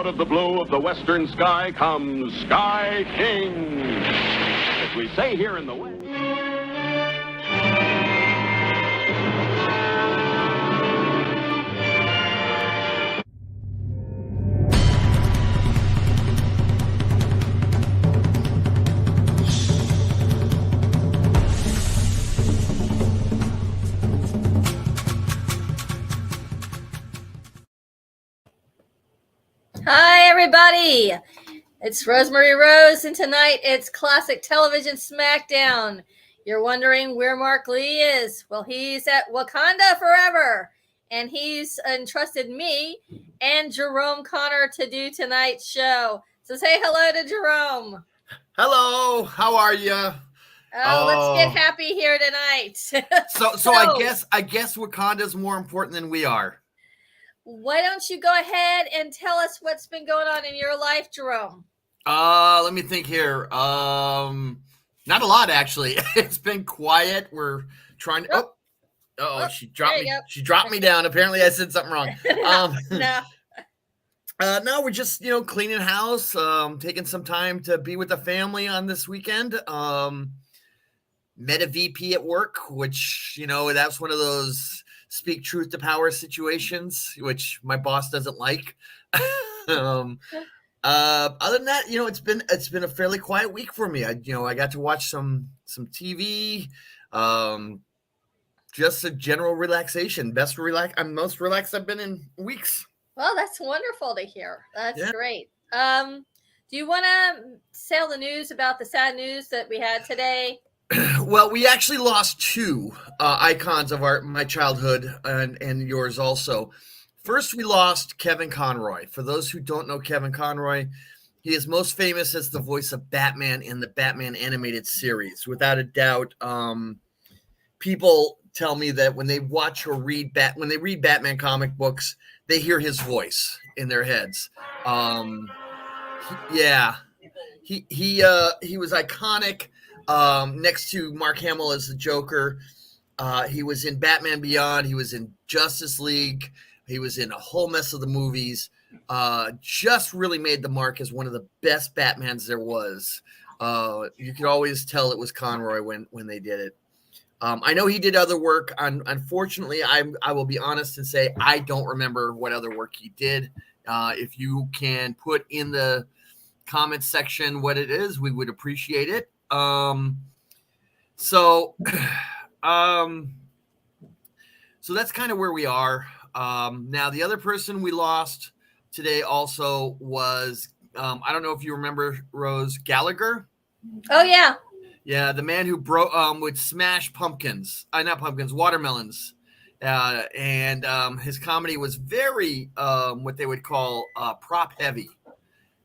Out of the blue of the western sky comes Sky King. As we say here in the West. Hi, everybody. It's Rosemary Rose, and tonight it's classic Television Smackdown. You're wondering where Mark Lee is. Well, he's at Wakanda forever, and he's entrusted me and Jerome Connor to do tonight's show. So say hello to Jerome. Hello, how are you? Let's get happy here tonight. So I guess Wakanda's more important than we are. Why don't you go ahead and tell us what's been going on in your life, Jerome? Let me think here. Not a lot, actually. It's been quiet. We're trying to. She dropped me. She dropped me down. Apparently, I said something wrong. No, we're just cleaning house. Taking some time to be with the family on this weekend. Met a VP at work, which that's one of those speak truth to power situations, which my boss doesn't like. Other than that, it's been a fairly quiet week for me. I got to watch some TV, just a general relaxation. I'm most relaxed I've been in weeks. Well, that's wonderful to hear. That's great. Do you want to tell the news about the sad news that we had today? Well, we actually lost two icons of my childhood and yours also. First, we lost Kevin Conroy. For those who don't know Kevin Conroy, he is most famous as the voice of Batman in the Batman animated series. Without a doubt, people tell me that when they watch or read Batman comic books, they hear his voice in their heads. He was iconic. Next to Mark Hamill as the Joker. He was in Batman Beyond. He was in Justice League. He was in a whole mess of the movies. Just really made the mark as one of the best Batmans there was. You could always tell it was Conroy when they did it. I know he did other work. Unfortunately, I will be honest and say I don't remember what other work he did. If you can put in the comments section what it is, we would appreciate it. So that's kind of where we are. Now the other person we lost today also was, I don't know if you remember Rose Gallagher. Oh yeah. Yeah. The man who would smash watermelons. And his comedy was very, what they would call, prop heavy.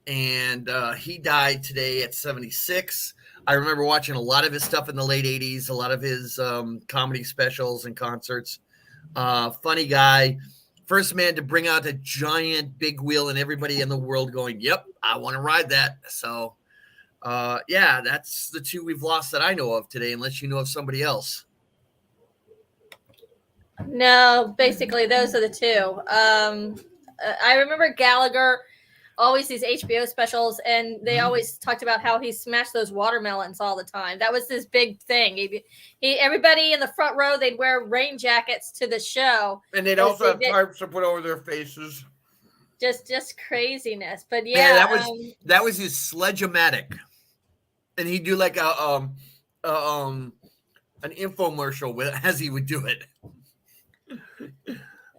And, he died today at 76. I remember watching a lot of his stuff in the late 80s, a lot of his comedy specials and concerts. Funny guy. First man to bring out a giant big wheel and everybody in the world going, yep, I want to ride that. So, that's the two we've lost that I know of today, unless you know of somebody else. No, basically those are the two. I remember Gallagher. Always these HBO specials, and they always talked about how he smashed those watermelons all the time. That was this big thing. Everybody in the front row, they'd wear rain jackets to the show, and they'd also have tarps to put over their faces. Just craziness. But that was his Sledge-O-Matic, and he'd do like an infomercial as he would do it.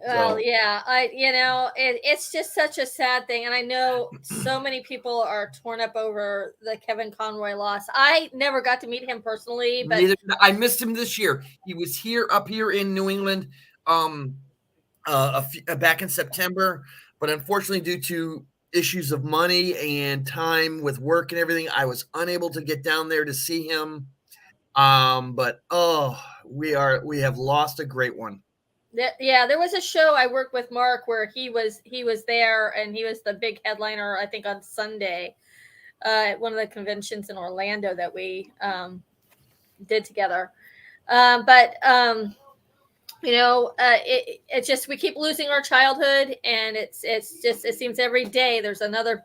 Well, it's just such a sad thing. And I know so many people are torn up over the Kevin Conroy loss. I never got to meet him personally, but I missed him this year. He was up here in New England back in September, but unfortunately due to issues of money and time with work and everything, I was unable to get down there to see him. But we have lost a great one. There was a show I worked with Mark where he was there, and he was the big headliner, I think, on Sunday at one of the conventions in Orlando that we did together. But It's just we keep losing our childhood, and it's just it seems every day there's another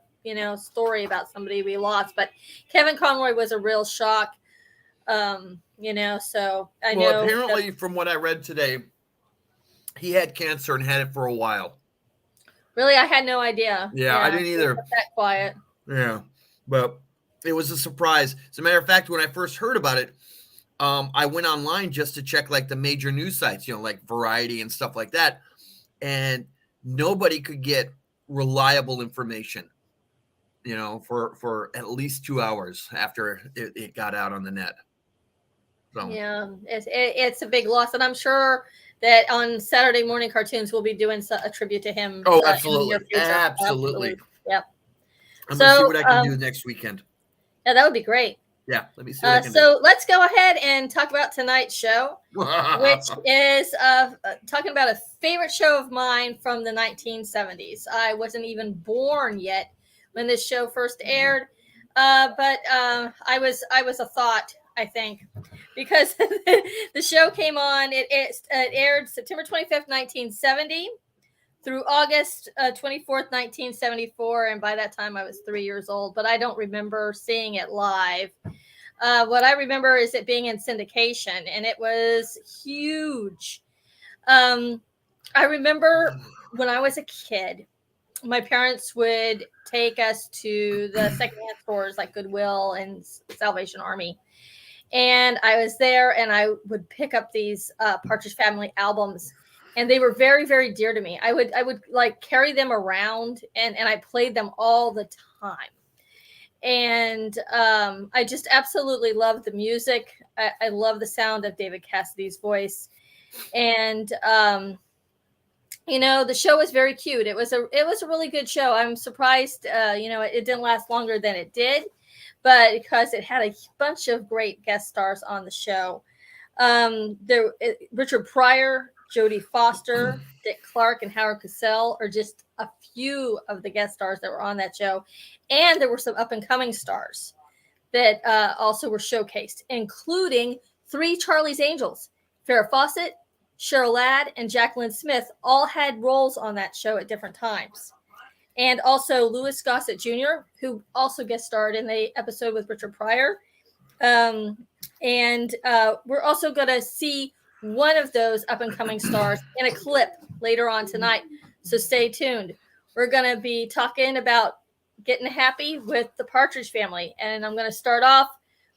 story about somebody we lost. But Kevin Conroy was a real shock. So I know. Apparently, from what I read today, he had cancer and had it for a while. Really, I had no idea. Yeah, I didn't either. That quiet. Yeah, but it was a surprise. As a matter of fact, when I first heard about it, I went online just to check like the major news sites, like Variety and stuff like that, and nobody could get reliable information, for at least 2 hours after it got out on the net. So. Yeah, it's a big loss, and I'm sure that on Saturday morning cartoons we'll be doing a tribute to him. Oh, absolutely, absolutely. Yep. I'm gonna see what I can do next weekend. Yeah, that would be great. Yeah, let me see what I can do. So let's go ahead and talk about tonight's show, which is talking about a favorite show of mine from the 1970s. I wasn't even born yet when this show first aired, but I was a thought, I think, because the show came on. It aired September 25th, 1970 through August 24th, 1974. And by that time I was 3 years old, but I don't remember seeing it live. What I remember is it being in syndication, and it was huge. I remember when I was a kid, my parents would take us to the secondhand stores like Goodwill and Salvation Army. And I was there, and I would pick up these Partridge Family albums, and they were very, very dear to me. I would like carry them around, and I played them all the time. And I just absolutely loved the music. I love the sound of David Cassidy's voice, and the show was very cute. It was a really good show. I'm surprised, it didn't last longer than it did. But because it had a bunch of great guest stars on the show. Richard Pryor, Jodie Foster, Dick Clark, and Howard Cosell are just a few of the guest stars that were on that show. And there were some up-and-coming stars that also were showcased, including 3 Charlie's Angels. Farrah Fawcett, Cheryl Ladd, and Jacqueline Smith all had roles on that show at different times. And also Louis Gossett Jr., who also guest starred in the episode with Richard Pryor. And we're also going to see one of those up-and-coming stars in a clip later on tonight. So stay tuned. We're going to be talking about getting happy with the Partridge Family. And I'm going to start off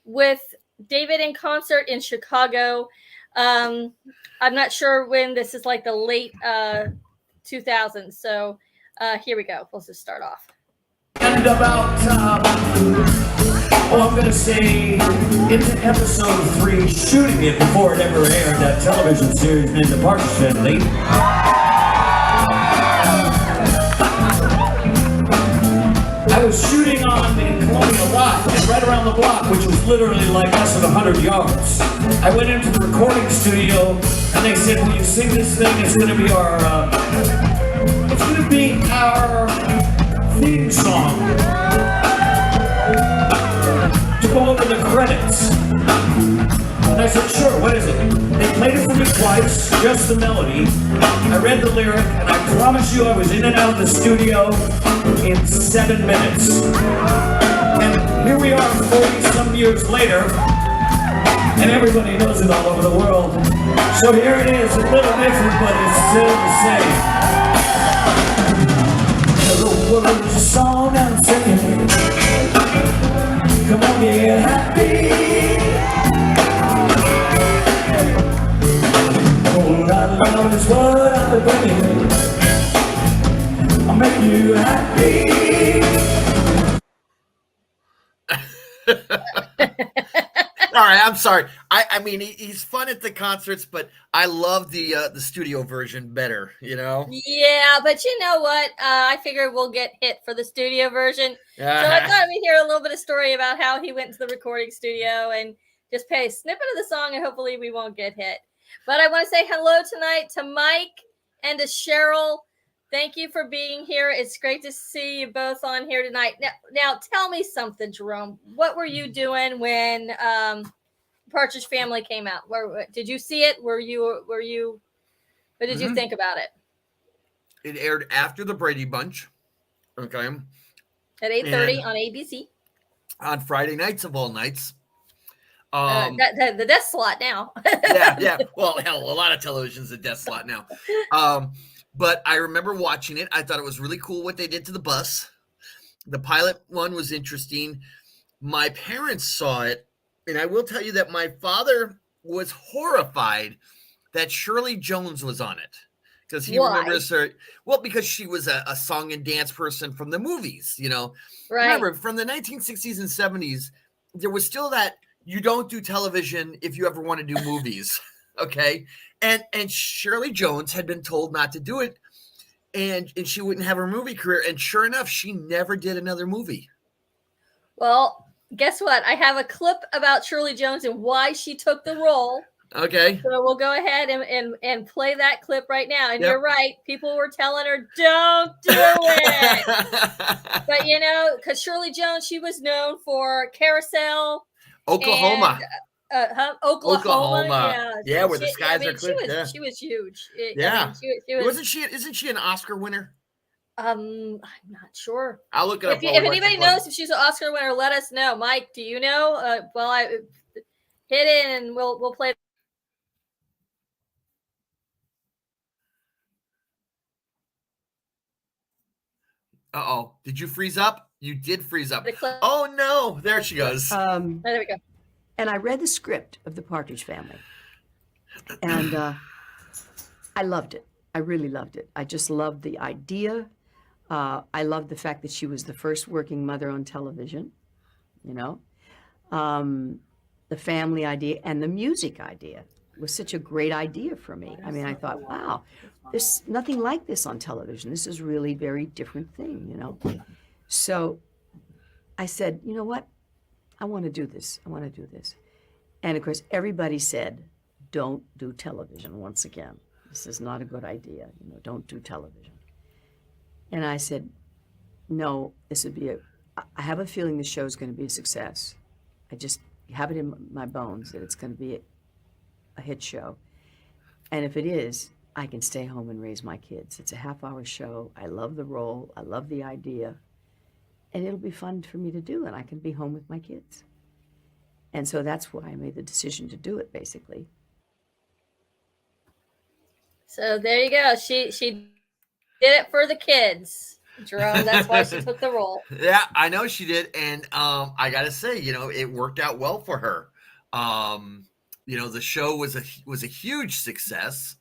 with David in concert in Chicago. I'm not sure when. This is like the late 2000s. So here we go. Let's just start off. And about I'm going to say into episode 3, shooting it before it ever aired, that television series named The Partridge Family. I was shooting on in Colonial Lot, and right around the block, which was literally like less than 100 yards. I went into the recording studio, and they said, "Will you sing this thing? It's going to be our theme song to go over the credits." And I said, "Sure, what is it?" They played it for me twice, just the melody. I read the lyric, and I promise you I was in and out of the studio in 7 minutes. And here we are 40-some years later, and everybody knows it all over the world. So here it is, a little different, but it's still the same. Hello, world is a song I'm singing. Come on, get happy. Oh, that love is what I'm bringing. I'll make you happy. All right, I'm sorry. I mean, he's fun at the concerts, but I love the studio version better, Yeah, but you know what? I figured we'll get hit for the studio version. So I thought we'd hear a little bit of story about how he went to the recording studio and just play a snippet of the song, and hopefully we won't get hit. But I want to say hello tonight to Mike and to Cheryl. Thank you for being here. It's great to see you both on here tonight. Now tell me something, Jerome. What were you doing when Partridge Family came out? Did you see it? Were you What did you think about it? It aired after the Brady Bunch. Okay. At 8:30 on ABC. On Friday nights of all nights. The death slot now. yeah. Well, hell, a lot of television's a death slot now. But I remember watching it. I thought it was really cool what they did to the bus. The pilot one was interesting. My parents saw it, and I will tell you that my father was horrified that Shirley Jones was on it. Because he remembers her, well, because she was a song and dance person from the movies, you know. Right. Remember, from the 1960s and 70s, there was still that you don't do television if you ever want to do movies, okay? And Shirley Jones had been told not to do it, and she wouldn't have her movie career. And sure enough, she never did another movie. Well, guess what? I have a clip about Shirley Jones and why she took the role. Okay. So we'll go ahead and play that clip right now. And You're right. People were telling her, don't do it. But, you know, because Shirley Jones, she was known for Carousel. Oklahoma. And, Oklahoma. Yeah, where the skies are clear. She was huge. Yeah. She was, Isn't she an Oscar winner? I'm not sure. I'll look it up. If anybody knows if she's an Oscar winner, let us know. Mike, do you know? Well, I hit it and we'll play. Uh-oh. Did you freeze up? You did freeze up. Oh, no. There she goes. There we go. And I read the script of the Partridge Family. And I loved it. I really loved it. I just loved the idea. I loved the fact that she was the first working mother on television, you know. The family idea and the music idea was such a great idea for me. I mean, I thought, wow, there's nothing like this on television. This is really a very different thing, you know. So I said, you know what? I want to do this. I want to do this. And of course, everybody said, don't do television once again. This is not a good idea. You know, don't do television. And I said, no, this would be I have a feeling the show is going to be a success. I just have it in my bones that it's going to be a hit show. And if it is, I can stay home and raise my kids. It's a half-hour show. I love the role. I love the idea. And it'll be fun for me to do, and I can be home with my kids. And so that's why I made the decision to do it, basically. So there you go. She did it for the kids, Jerome. That's why she took the role. Yeah, I know she did. And I got to say, you know, it worked out well for her. You know, the show was a huge success.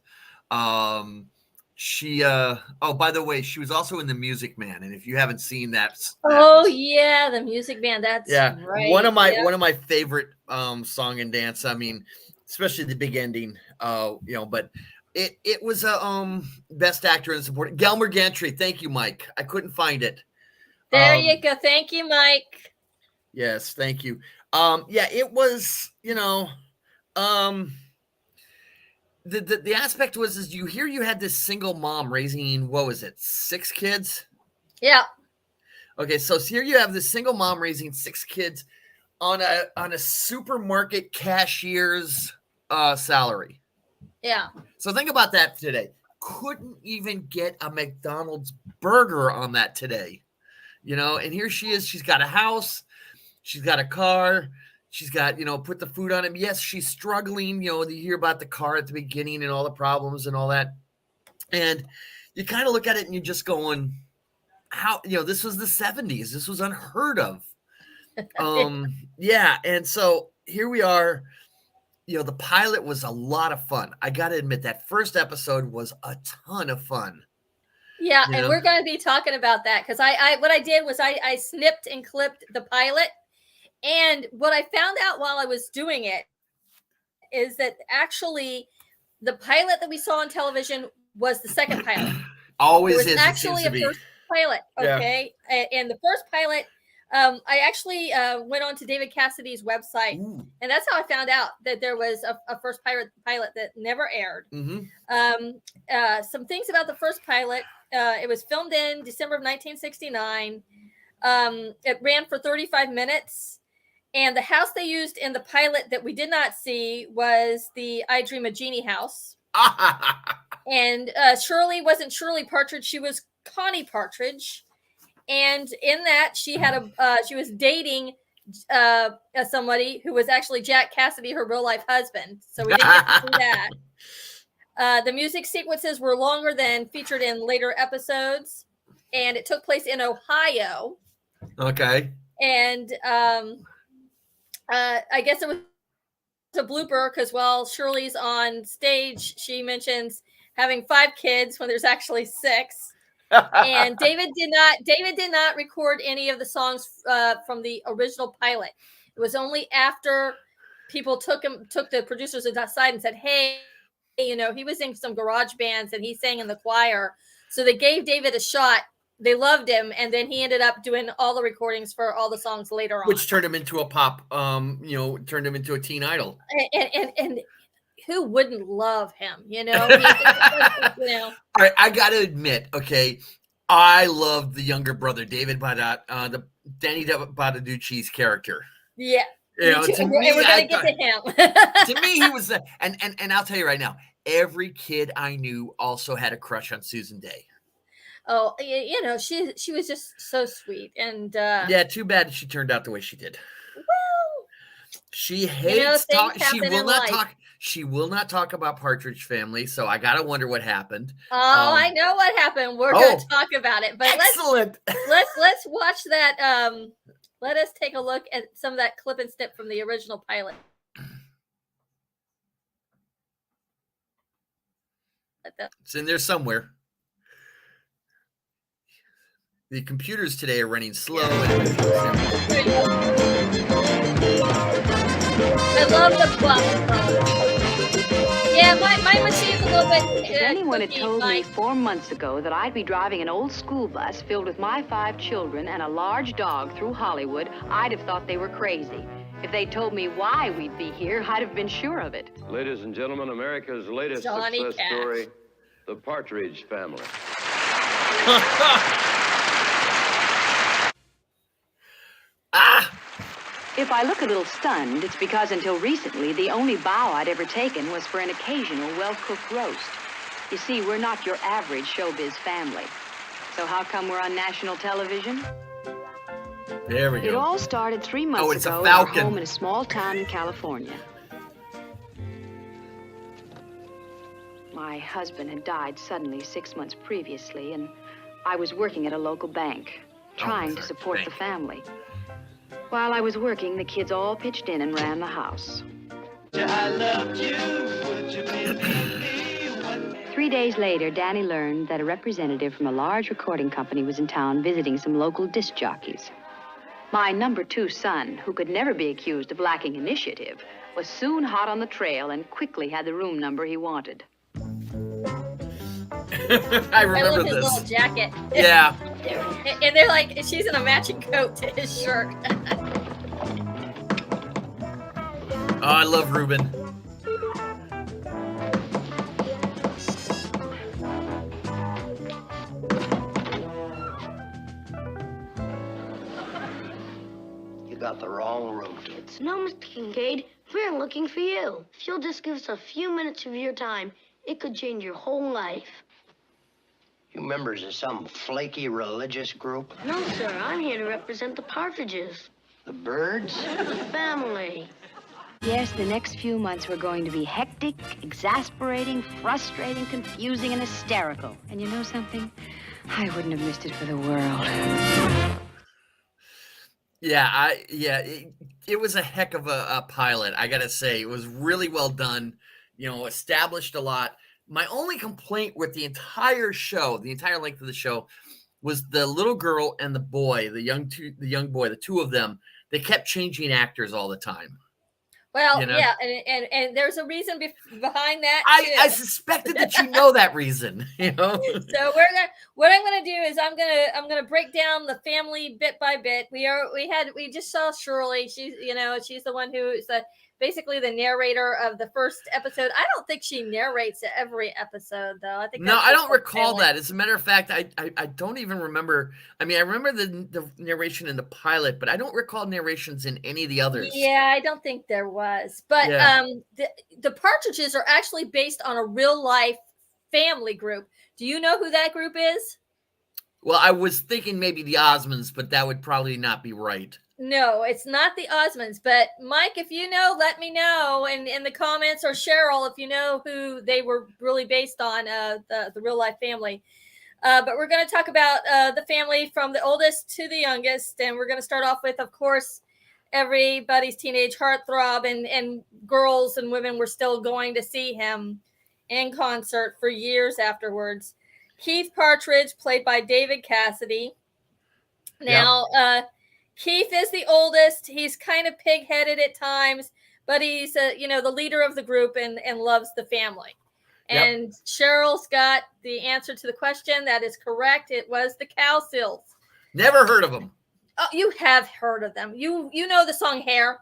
She oh, by the way, she was also in The Music Man, and if you haven't seen that, yeah, The Music Man, that's right. one of my favorite song and dance. I mean, especially the big ending, you know, but it was a best actor in support. Gelmer Gantry. Thank you, Mike. I couldn't find it. There you go. Thank you, Mike. Yes, thank you. Yeah, it was, you know, the aspect was, is you had this single mom raising, what was it, 6 kids? Yeah. Okay, so here you have this single mom raising 6 kids on a supermarket cashier's salary. Yeah. So think about that today. Couldn't even get a McDonald's burger on that today. You know, and here she is. She's got a house. She's got a car. She's got, you know, put the food on him. Yes, she's struggling. You know, you hear about the car at the beginning and all the problems and all that. And you kind of look at it and you're just going, how, you know, this was the 70s. This was unheard of. Yeah. And so here we are. You know, the pilot was a lot of fun. I got to admit, that first episode was a ton of fun. Yeah. And we're going to be talking about that because what I did was I snipped and clipped the pilot. And what I found out while I was doing it is that actually the pilot that we saw on television was the second pilot. Always is. It was actually a first pilot. Okay. Yeah. And the first pilot, I actually went on to David Cassidy's website. Ooh. And that's how I found out that there was a first pilot that never aired. Mm-hmm. Some things about the first pilot. It was filmed in December of 1969. It ran for 35 minutes. And the house they used in the pilot that we did not see was the I Dream of Jeannie house. And Shirley wasn't Shirley Partridge; she was Connie Partridge. And in that, she had she was dating somebody who was actually Jack Cassidy, her real life husband. So we didn't get to see that. The music sequences were longer than featured in later episodes, and it took place in Ohio. Okay. And I guess it was a blooper because while Shirley's on stage, she mentions having 5 kids when there's actually 6. And David did not record any of the songs from the original pilot. It was only after people took the producers aside and said, hey, you know, he was in some garage bands and he sang in the choir. So they gave David a shot. They loved him, and then he ended up doing all the recordings for all the songs later on. Which turned him into a pop, turned him into a teen idol. And who wouldn't love him, you know? You know. All right, I got to admit, okay, I loved the younger brother, David Danny Bonaducci's character. Yeah. You know, and we're going to get to him. To me, he was and I'll tell you right now, every kid I knew also had a crush on Susan Day. Oh, you know, she was just so sweet. And yeah, too bad she turned out the way she did. Well, she hates talk. She will not talk about Partridge Family, so I gotta wonder what happened. Oh, I know what happened. We're gonna talk about it. But excellent. Let's watch that. Let us take a look at some of that clip and snip from the original pilot. It's in there somewhere. The computers today are running slow. I love the buff. Yeah, my machine's a little bit. If anyone had told me 4 months ago that I'd be driving an old school bus filled with my 5 children and a large dog through Hollywood, I'd have thought they were crazy. If they'd told me why we'd be here, I'd have been sure of it. Ladies and gentlemen, America's latest success story, the Partridge Family. If I look a little stunned, it's because until recently, the only bow I'd ever taken was for an occasional well-cooked roast. You see, we're not your average showbiz family. So how come we're on national television? There we go. It all started 3 months ago at our home in a small town in California. My husband had died suddenly 6 months previously, and I was working at a local bank, trying to support the family. While I was working, the kids all pitched in and ran the house. I loved you. Would you believe me? 3 days later, Danny learned that a representative from a large recording company was in town visiting some local disc jockeys. My number 2 son, who could never be accused of lacking initiative, was soon hot on the trail and quickly had the room number he wanted. I remember his little jacket. Yeah. And they're like, she's in a matching coat to his shirt. Oh, I love Ruben. You got the wrong room, kids. No, Mr. Kincaid. We're looking for you. If you'll just give us a few minutes of your time, it could change your whole life. You members of some flaky religious group? No, sir. I'm here to represent the Partridges. The Birds? The family. Yes, the next few months were going to be hectic, exasperating, frustrating, confusing, and hysterical. And you know something? I wouldn't have missed it for the world. Yeah, it was a heck of a pilot, I gotta say. It was really well done, you know, established a lot. My only complaint with the entire show, the entire length of the show, was the little girl and the boy, the young boy, the two of them. They kept changing actors all the time. Well, you know? Yeah, and there's a reason behind that. I suspected that you know that reason. You know. So what I'm gonna do is I'm gonna break down the family bit by bit. We just saw Shirley. She's the one who's basically the narrator of the first episode. I don't think she narrates every episode, though. I think no, I don't recall that. As a matter of fact, I don't even remember. I mean, I remember the narration in the pilot, but I don't recall narrations in any of the others. Yeah, I don't think there was. But the Partridges are actually based on a real life family group. Do you know who that group is? Well, I was thinking maybe the Osmonds, but that would probably not be right. No, it's not the Osmonds. But Mike, if you know, let me know in the comments, or Cheryl, if you know who they were really based on, the real life family. But we're going to talk about the family from the oldest to the youngest. And we're going to start off with, of course, everybody's teenage heartthrob, and girls and women were still going to see him in concert for years afterwards. Keith Partridge, played by David Cassidy. Now, Keith is the oldest. He's kind of pig-headed at times, but he's the leader of the group and loves the family. And Cheryl's got the answer to the question. That is correct. It was the Cowsills. Never heard of them. Oh, you have heard of them. You know the song Hair?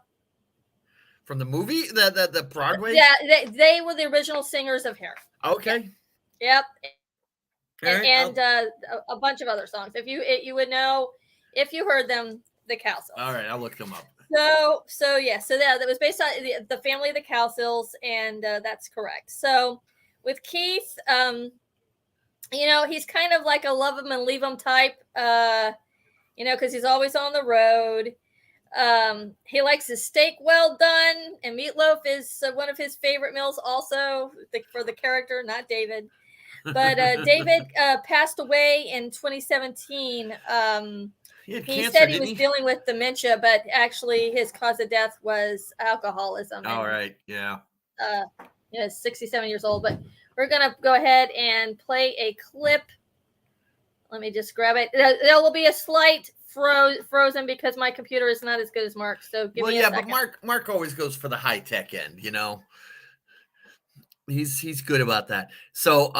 From the movie? The Broadway? Yeah, they were the original singers of Hair. Okay. Yep. And a bunch of other songs. If you would know if you heard them, the Cowsills. All right, I'll look them up. So that was based on the family of the Cowsills, and that's correct. So with Keith, he's kind of like a love him and leave him type, because he's always on the road. He likes his steak well done, and meatloaf is one of his favorite meals also for the character, not David. But David passed away in 2017. He said he was dealing with dementia, but actually his cause of death was alcoholism. All right, yeah. 67 years old. But we're going to go ahead and play a clip. Let me just grab it. There will be a slight frozen because my computer is not as good as Mark. So give me a second. But Mark always goes for the high tech end, He's good about that. So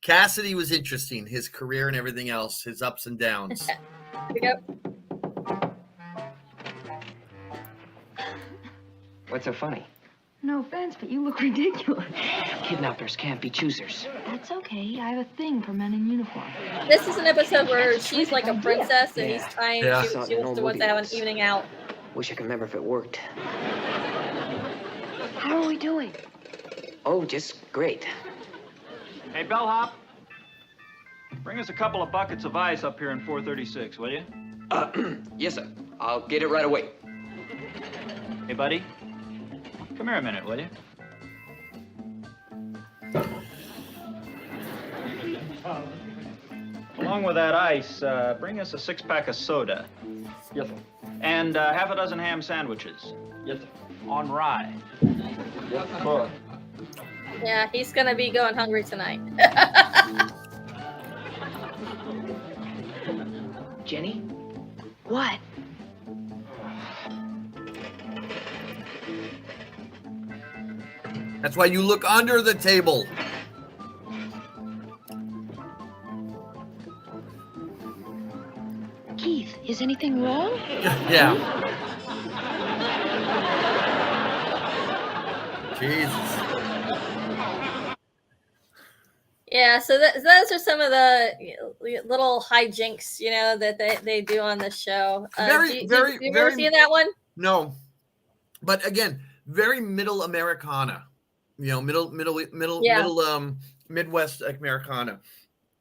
Cassidy was interesting, his career and everything else, his ups and downs. Here we go. What's so funny? No offense, but you look ridiculous. Kidnappers can't be choosers. That's okay. I have a thing for men in uniform. This is an episode where she's like a princess, and he's trying she wants to have an evening out. Wish I could remember if it worked. How are we doing? Oh, just great. Hey, Bellhop, bring us a couple of buckets of ice up here in 436, will you? Yes, sir. I'll get it right away. Hey, buddy, come here a minute, will you? Along with that ice, bring us a 6-pack of soda. Yes, sir. And half a dozen ham sandwiches. Yes, sir. On rye. Yes, sir. Yeah, he's going to be going hungry tonight. Jenny? What? That's why you look under the table. Keith, is anything wrong? Yeah. Jesus. Yeah, so those are some of the little hijinks, that they do on the show. You ever seen that one? No, but again, very middle Americana, middle Midwest Americana.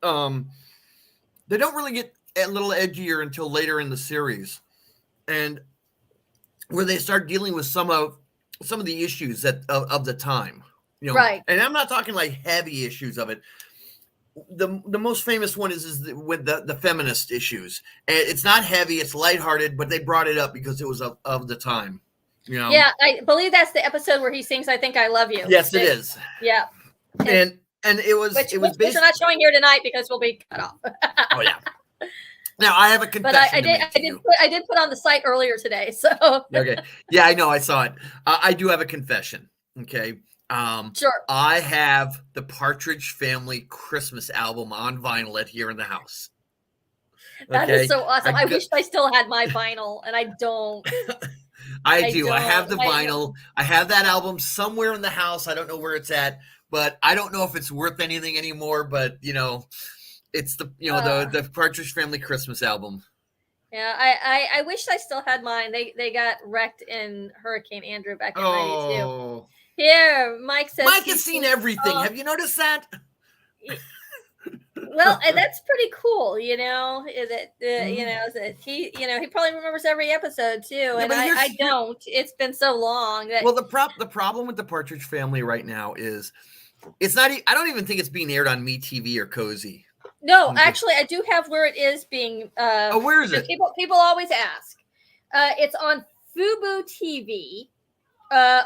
They don't really get a little edgier until later in the series, and where they start dealing with some of the issues of the time. Right. And I'm not talking like heavy issues of it. The most famous one is with the feminist issues. And it's not heavy, it's lighthearted, but they brought it up because it was of the time. Yeah, I believe that's the episode where he sings "I Think I Love You." Yes, it is. Yeah. And it was which based. We're not showing here tonight because we'll be cut off. Oh yeah. Now I have a confession. But I did put on the site earlier today. So okay. Yeah, I know. I saw it. I do have a confession. Okay. Sure. I have the Partridge Family Christmas album on vinyl here in the house. That is so awesome. I wish I still had my vinyl, and I don't. I do. I don't. have the vinyl. I have that album somewhere in the house. I don't know where it's at, but I don't know if it's worth anything anymore. But it's the Partridge Family Christmas album. Yeah, I wish I still had mine. They got wrecked in Hurricane Andrew back in '92. Here, Mike says Mike has seen everything. Have you noticed that? Well, and that's pretty cool, that he probably remembers every episode too, and I don't. It's been so long that. Well, the problem with the Partridge Family right now is it's not. I don't even think it's being aired on MeTV or Cozy. No, actually, I do have where it is being. Where is it? People always ask. It's on Fubo TV,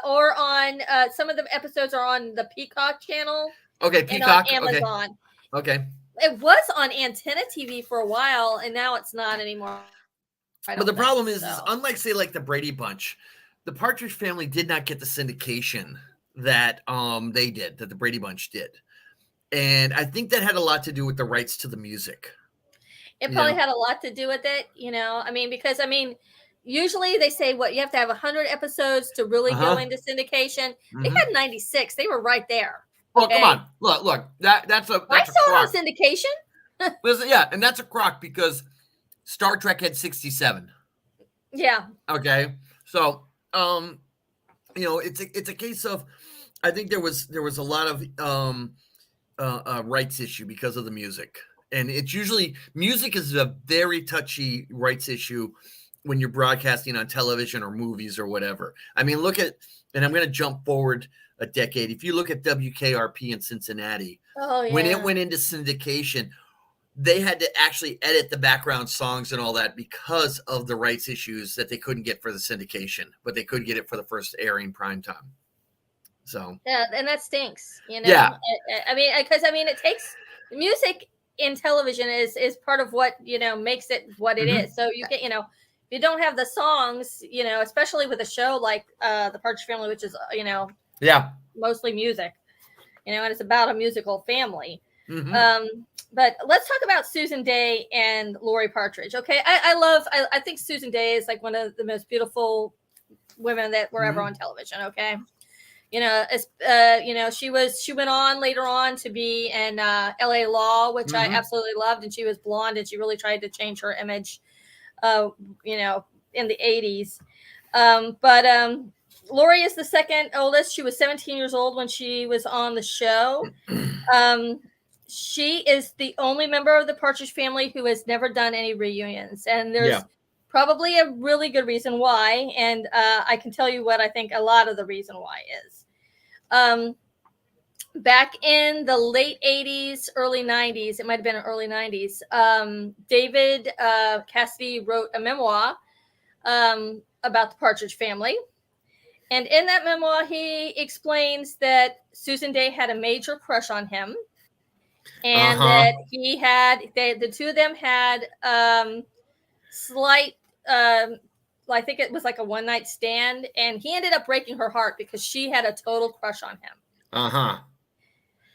or on some of the episodes are on the Peacock channel. Okay, Peacock. And on Amazon. Okay. It was on Antenna TV for a while, and now it's not anymore. But the problem is, unlike say like the Brady Bunch, the Partridge Family did not get the syndication that that the Brady Bunch did. And I think that had a lot to do with the rights to the music. It probably had a lot to do with it, because usually they say you have to have 100 episodes to really go into syndication. They had 96. They were right there. Well, come on. Look. That's a I saw it on syndication. Listen, yeah, and that's a crock because Star Trek had 67. Yeah. Okay. So, it's a case of I think there was a lot of rights issue because of the music. And it's usually music is a very touchy rights issue when you're broadcasting on television or movies or whatever. I mean, and I'm going to jump forward a decade. If you look at WKRP in Cincinnati, when it went into syndication, they had to actually edit the background songs and all that because of the rights issues that they couldn't get for the syndication, but they could get it for the first airing prime time. So yeah, and that stinks, Yeah. It takes music in television is part of what makes it what it is. So you get if you don't have the songs, especially with a show like the Partridge Family, which is mostly music, and it's about a musical family. But let's talk about Susan Day and Lori Partridge. Okay, I think Susan Day is like one of the most beautiful women that were ever on television. Okay. She went on later on to be in LA Law, which I absolutely loved. And she was blonde and she really tried to change her image, in the 80s. But Lori is the second oldest. She was 17 years old when she was on the show. She is the only member of the Partridge Family who has never done any reunions. And there's probably a really good reason why. And I can tell you what I think a lot of the reason why is. Back in the late 80s, early 90s, it might have been early 90s, David Cassidy wrote a memoir about the Partridge Family. And in that memoir, he explains that Susan Day had a major crush on him. And that the two of them had slight, I think it was like a one-night stand, and he ended up breaking her heart because she had a total crush on him.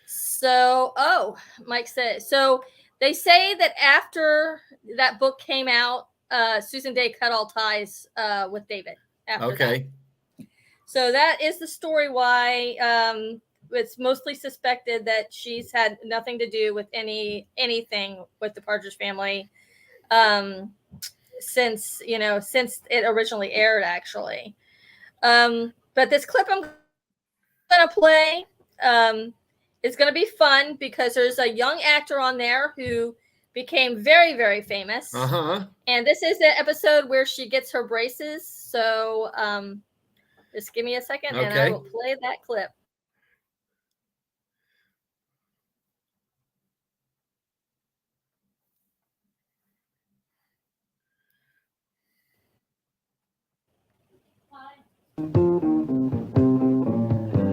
So, Mike said, so they say that after that book came out, Susan Day cut all ties with David. After that. So that is the story why it's mostly suspected that she's had nothing to do with anything with the Partridge Family since it originally aired, actually. But this clip I'm going to play is going to be fun because there's a young actor on there who became very, very famous. And this is the episode where she gets her braces. So just give me a second and I will play that clip.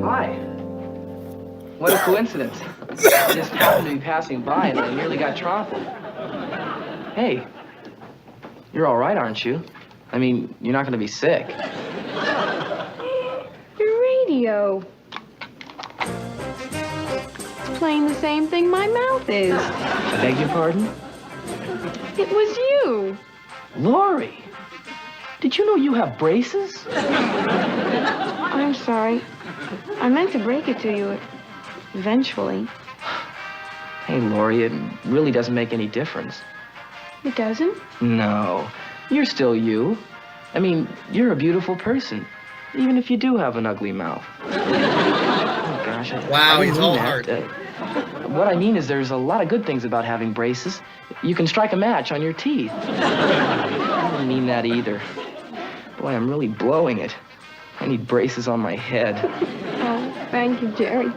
Hi. What a coincidence. I just happened to be passing by and I nearly got trampled. Hey, you're all right, aren't you? I mean, you're not going to be sick. Your radio. It's playing the same thing my mouth is. I beg your pardon? It was you. Lori. Did you know you have braces? I'm sorry. I meant to break it to you eventually. Hey, Lori, it really doesn't make any difference. It doesn't? No, you're still you. I mean, you're a beautiful person, even if you do have an ugly mouth. Oh, gosh. Wow, I he's didn't all mean hard. that. What I mean is there's a lot of good things about having braces. You can strike a match on your teeth. I didn't mean that either. Boy, I'm really blowing it. I need braces on my head. Oh, thank you, Jerry.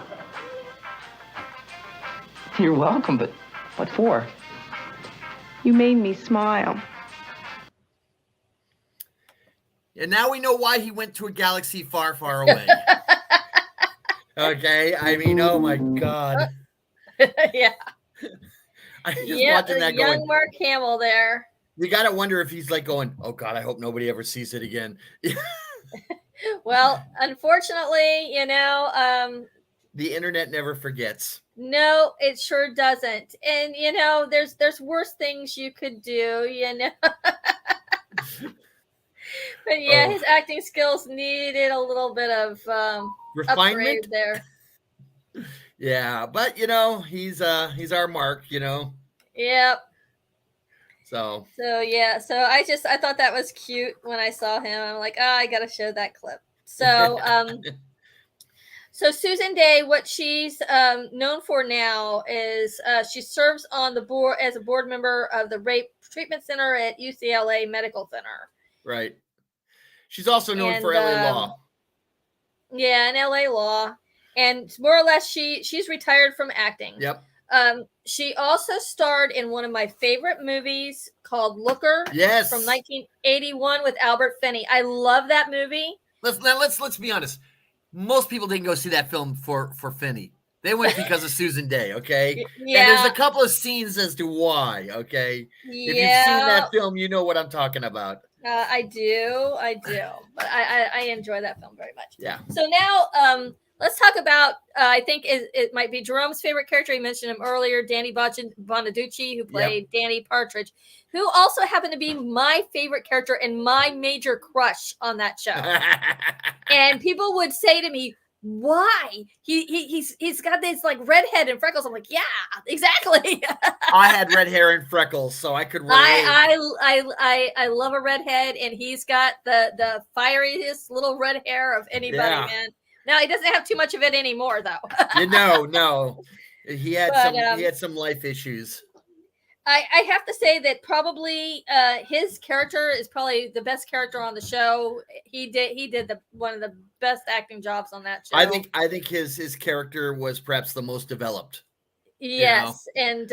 You're welcome, but what for? You made me smile. And now we know why he went to a galaxy far, far away. Okay, I mean, oh my God. Yeah. I just watching that young going. Mark Hamill there. You gotta wonder if he's like going, oh God, I hope nobody ever sees it again. Well, unfortunately, the internet never forgets. No, it sure doesn't. And there's worse things you could do, But yeah, his acting skills needed a little bit of refinement upgrade there. Yeah, but he's our Mark, Yep. So yeah, I thought that was cute when I saw him. I'm like, I gotta show that clip. So so Susan Day, what she's known for now is she serves on the board as a board member of the Rape Treatment Center at UCLA Medical Center. Right. She's also known for LA Law. Yeah, in LA Law. And more or less she's retired from acting. Yep. She also starred in one of my favorite movies called Looker. Yes. From 1981 with Albert Finney. I love that movie. Let's be honest. Most people didn't go see that film for Finney. They went because of Susan Day, okay? Yeah. And there's a couple of scenes as to why, okay? Yeah. If you've seen that film, you know what I'm talking about. I do. But I enjoy that film very much. Yeah. So now let's talk about, I think it might be Jerome's favorite character. He mentioned him earlier, Danny Bonaducci, who played Danny Partridge, who also happened to be my favorite character and my major crush on that show. And people would say to me, why? He's got this like redhead and freckles. I'm like, yeah, exactly. I had red hair and freckles, so I could relate. I love a redhead, and he's got the fieriest little red hair of anybody, man. Now he doesn't have too much of it anymore, though. No. He had some life issues. I have to say that probably his character is probably the best character on the show. He did one of the best acting jobs on that show. I think his character was perhaps the most developed. Yes, and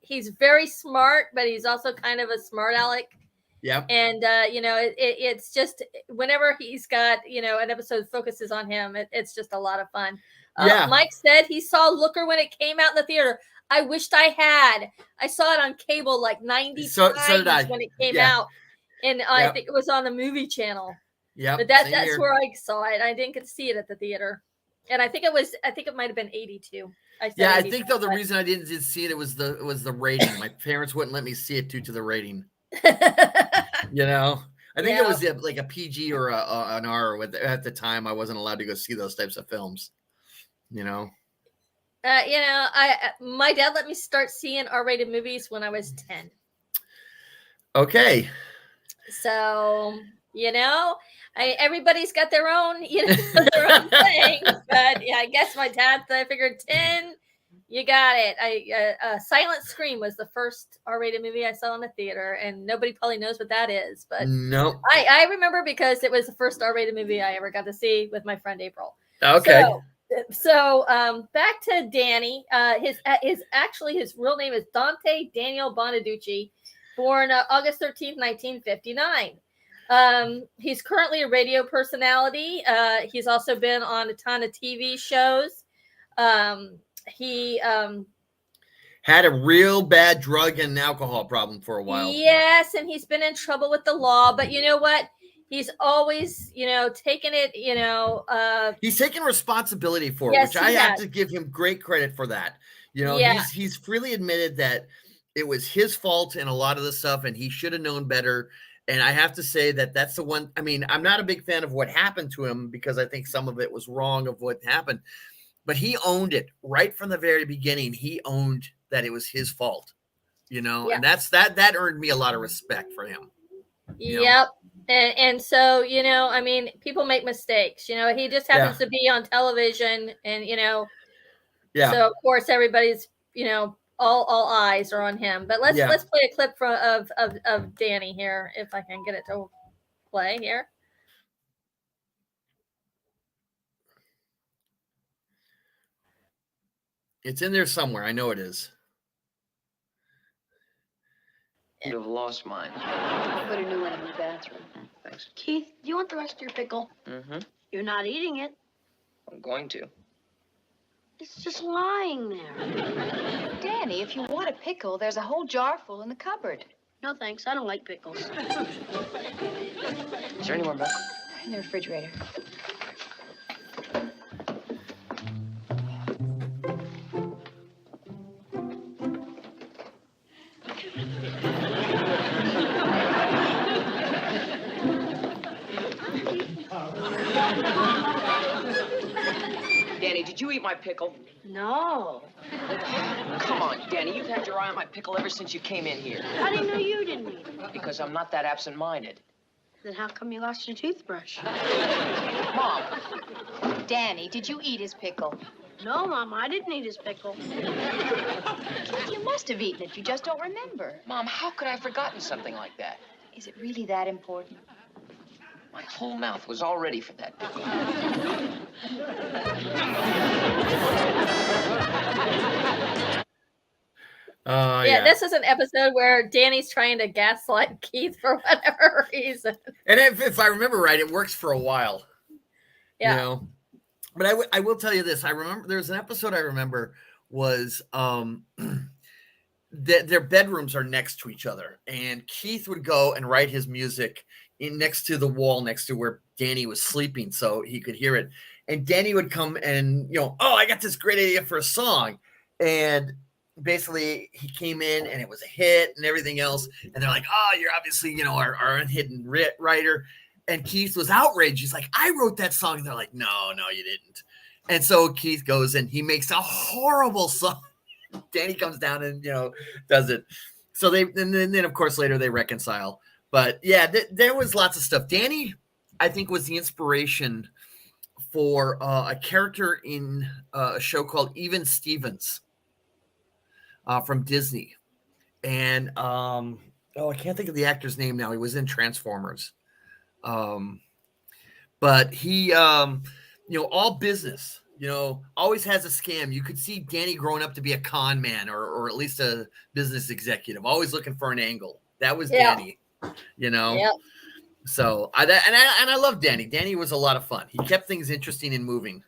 he's very smart, but he's also kind of a smart aleck. Yep. And it's just whenever he's got an episode focuses on him, it's just a lot of fun. Mike said he saw Looker when it came out in the theater. I wished I had. I saw it on cable like 90 times when it came out, and I think it was on the movie channel. Yeah, but that's where I saw it. I didn't get to see it at the theater, and I think it might have been 82. I think though the reason I didn't see it was the rating. My parents wouldn't let me see it due to the rating. I think it was like a PG or an R. At the time, I wasn't allowed to go see those types of films. My dad let me start seeing R-rated movies when I was 10. Okay. So everybody's got their own their own thing, but I guess my dad. I figured 10. You got it. Silent Scream was the first R-rated movie I saw in the theater, and nobody probably knows what that is. But no, I remember because it was the first R-rated movie I ever got to see with my friend April. Okay. So back to Danny. His real name is Dante Daniel Bonaducci, born August 13th, 1959. He's currently a radio personality. He's also been on a ton of TV shows. He had a real bad drug and alcohol problem for a while. Yes, and he's been in trouble with the law, but you know what? He's always, taken it, he's taken responsibility for it, which I have to give him great credit for that. He's freely admitted that it was his fault in a lot of the stuff, and he should have known better. And I have to say that that's the one. I mean, I'm not a big fan of what happened to him because I think some of it was wrong of what happened, but he owned it right from the very beginning. He owned that it was his fault, and that earned me a lot of respect for him. Yep. And so, I mean, people make mistakes, he just happens to be on television and, so of course everybody's, all eyes are on him, but let's play a clip of Danny here. If I can get it to play here. It's in there somewhere. I know it is. You'd have lost mine. Put a new one in the bathroom. Thanks. Keith, do you want the rest of your pickle? Mm-hmm. You're not eating it. I'm going to. It's just lying there. Danny, if you want a pickle, there's a whole jar full in the cupboard. No, thanks. I don't like pickles. Is there any more milk? In the refrigerator. Danny, did you eat my pickle? No. Come on, Danny, you've had your eye on my pickle ever since you came in here. How do you know you didn't eat it? Because I'm not that absent-minded. Then how come you lost your toothbrush? Mom. Danny, did you eat his pickle? No, Mom, I didn't eat his pickle. You must have eaten it. You just don't remember. Mom, how could I have forgotten something like that? Is it really that important? My whole mouth was all ready for that pickle. This is an episode where Danny's trying to gaslight Keith for whatever reason. And if I remember right, it works for a while. Yeah. But I will tell you this. I remember there's an episode I remember was their bedrooms are next to each other, and Keith would go and write his music in next to the wall next to where Danny was sleeping so he could hear it. And Danny would come and, I got this great idea for a song. And basically he came in and it was a hit and everything else. And they're like, oh, you're obviously, our unhidden writer. And Keith was outraged. He's like, I wrote that song. And they're like, no, you didn't. And so Keith goes and he makes a horrible song. Danny comes down and, does it. So then of course later they reconcile. But yeah, there was lots of stuff. Danny, I think, was the inspiration for a character in a show called Even Stevens from Disney. And I can't think of the actor's name now. He was in Transformers. But he, all business, always has a scam. You could see Danny growing up to be a con man or at least a business executive, always looking for an angle. That was Danny. Yep. So I love Danny. Danny was a lot of fun. He kept things interesting and moving.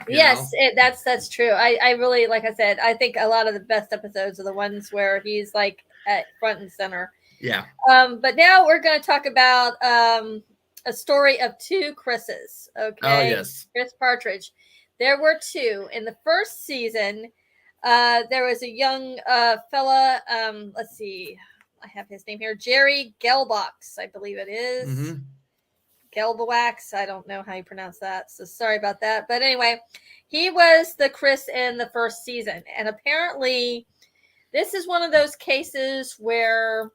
Yes, that's true. I really, like I said, I think a lot of the best episodes are the ones where he's like at front and center. Yeah. But now we're going to talk about a story of two Chris's. Okay. Oh yes. Chris Partridge. There were two in the first season. There was a young fella. Let's see. I have his name here. Jerry Gelbox, I believe it is. Mm-hmm. Gelbowax. I don't know how you pronounce that. So sorry about that. But anyway, he was the Chris in the first season. And apparently this is one of those cases where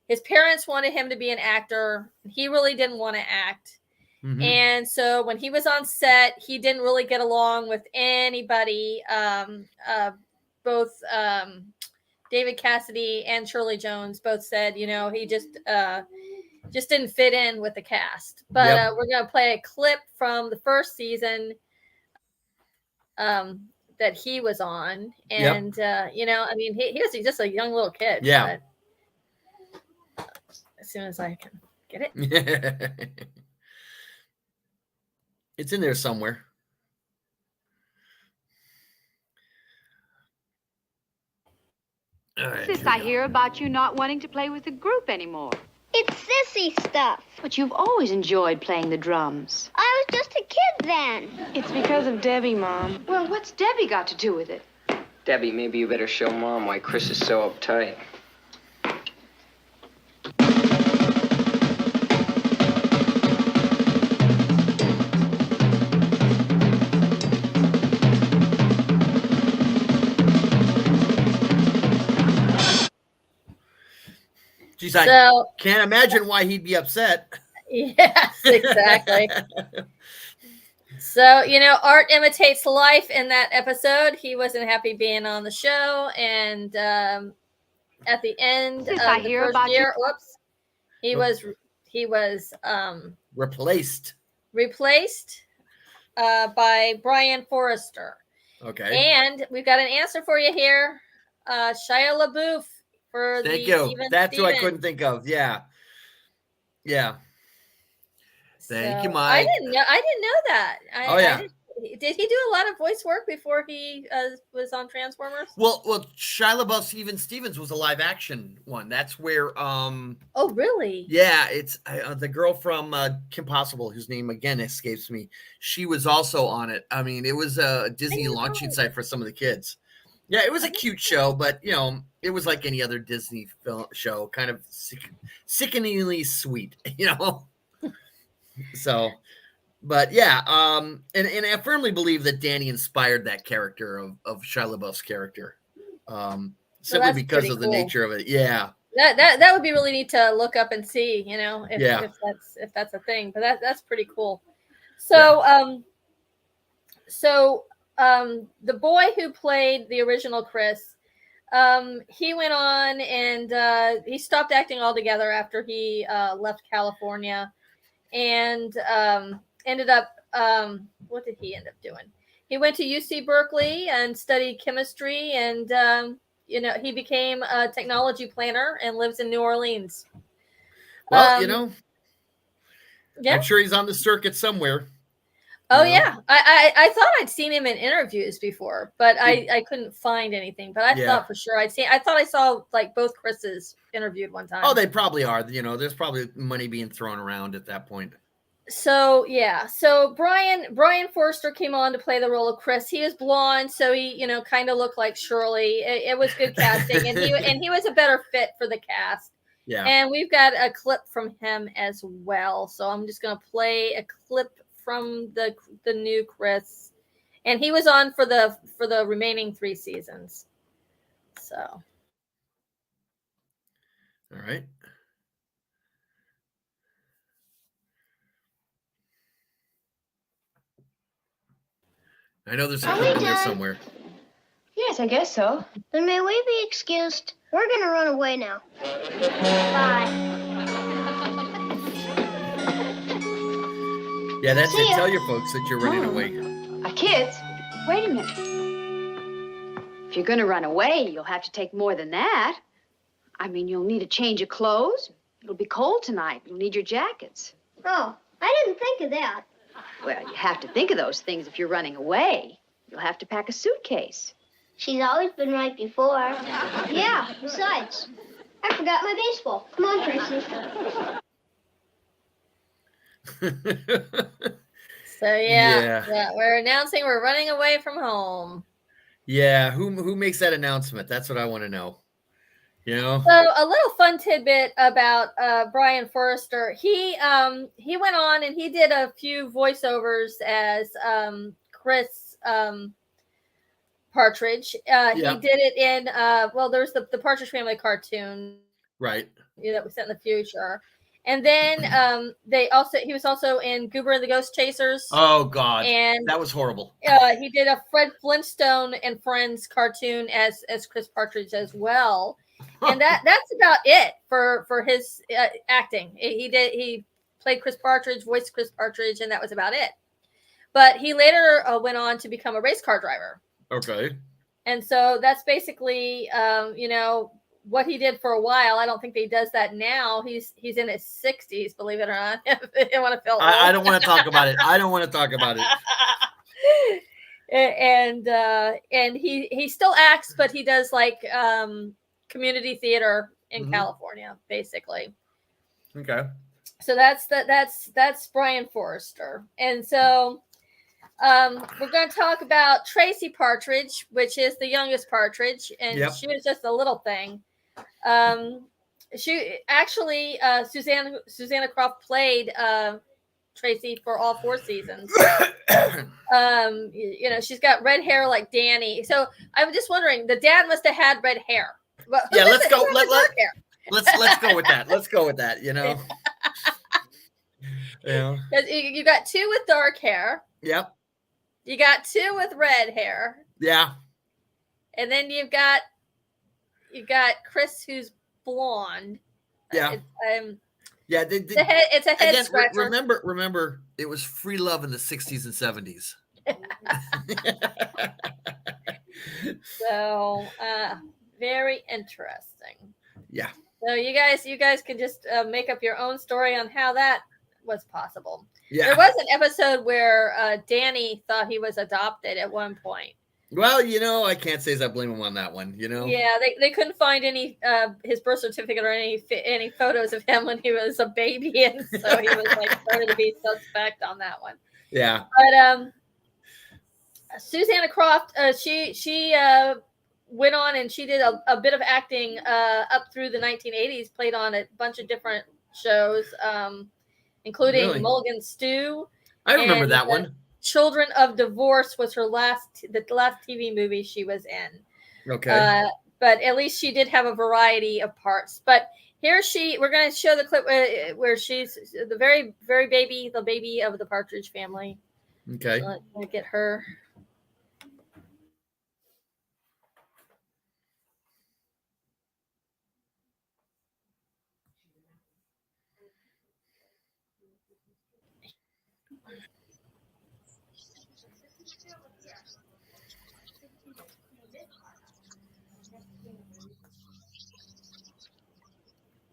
his parents wanted him to be an actor. He really didn't want to act. Mm-hmm. And so when he was on set, he didn't really get along with anybody. Both David Cassidy and Shirley Jones both said, he just didn't fit in with the cast. But we're going to play a clip from the first season that he was on. And, he was just a young little kid. Yeah. But as soon as I can get it. It's in there somewhere. All right, Sis, I hear about you not wanting to play with the group anymore. It's sissy stuff. But you've always enjoyed playing the drums. I was just a kid then. It's because of Debbie, Mom. Well, what's Debbie got to do with it? Debbie, maybe you better show Mom why Chris is so uptight. She's like, So can't imagine why he'd be upset. yes, exactly. So, art imitates life in that episode. He wasn't happy being on the show. And at the end of I the hear first about year, he was replaced by Brian Forrester. Okay. And we've got an answer for you here. Shia LaBeouf for Thank you. Even That's who I Stevens. couldn't think of. Yeah. Thank you, So, Mike. I didn't know that. Did he do a lot of voice work before he was on Transformers? Well, Shia LaBeouf's Even Stevens was a live action one. That's where Oh, really? Yeah, it's the girl from Kim Possible, whose name again escapes me. She was also on it. I mean, it was a Disney launching site for some of the kids. Yeah, it was a cute show, but it was like any other Disney film show, kind of sickeningly sweet, So, but yeah, and I firmly believe that Danny inspired that character of Shia LaBeouf's character, simply because of the nature of it. Yeah. That would be really neat to look up and see, if that's a thing. But that's pretty cool. So the boy who played the original Chris, he went on and he stopped acting altogether after he left California, and ended up what did he end up doing? He went to UC Berkeley and studied chemistry, and he became a technology planner and lives in New Orleans. Well, yeah. I'm sure he's on the circuit somewhere. Oh yeah, I thought I'd seen him in interviews before, but I couldn't find anything. But I thought for sure I thought I saw like both Chris's interviewed one time. Oh, they probably are. There's probably money being thrown around at that point. So Brian Forrester came on to play the role of Chris. He is blonde, so he kind of looked like Shirley. It was good casting, and he was a better fit for the cast. Yeah. And we've got a clip from him as well. So I'm just gonna play a clip from the new Chris, and he was on for the remaining 3 seasons. So. All right. I know there's a clip in there somewhere. Yes, I guess so. Then may we be excused? We're gonna run away now. Bye. Yeah, that's it. Tell your folks that you're running away. Kids? Wait a minute. If you're going to run away, you'll have to take more than that. I mean, you'll need a change of clothes. It'll be cold tonight. You'll need your jackets. Oh, I didn't think of that. Well, you have to think of those things if you're running away. You'll have to pack a suitcase. She's always been right before. Yeah, besides, I forgot my baseball. Come on, Tracy. So yeah, we're announcing we're running away from home. Yeah, who makes that announcement? That's what I want to know. So a little fun tidbit about Brian Forrester. He went on and he did a few voiceovers as Chris Partridge. He did it in there's the Partridge Family cartoon, right? That was set in the future. And then he was also in Goober and the Ghost Chasers. Oh God, and that was horrible. He did a Fred Flintstone and Friends cartoon as Chris Partridge as well. And that's about it for his acting. He played Chris Partridge, voiced Chris Partridge, and that was about it. But he later went on to become a race car driver. Okay. And so that's basically what he did for a while. I don't think that he does that now. He's in his 60s, believe it or not. I want to feel I don't want to talk about it. I don't want to talk about it. And he still acts, but he does like community theater in California, basically. Okay. So that's Brian Forrester. And so we're going to talk about Tracy Partridge, which is the youngest Partridge, and she was just a little thing. She actually Susanna Croft played Tracy for all 4 seasons. She's got red hair like Danny. So I'm just wondering, the dad must have had red hair. Yeah, let's go. Let's go with that. Let's go with that. You know. Yeah. You got two with dark hair. Yep. You got two with red hair. Yeah. And then you got Chris, who's blonde. Yeah. Yeah. It's a head again, scratcher. Remember, it was free love in the 60s and 70s. So, very interesting. Yeah. So you guys can just make up your own story on how that was possible. Yeah. There was an episode where Danny thought he was adopted at one point. Well, you know, I can't say as I blame him on that one, you know? Yeah, they couldn't find any his birth certificate or any photos of him when he was a baby, and so he was like started to be suspect on that one. Yeah. But Susanna Croft, she went on and she did a bit of acting up through the 1980s, played on a bunch of different shows, including Really? Mulligan Stew. I remember that one. Children of Divorce was the last TV movie she was in. Okay. But at least she did have a variety of parts. But here we're going to show the clip where she's the very, very baby, the baby of the Partridge Family. Okay. Let me get her.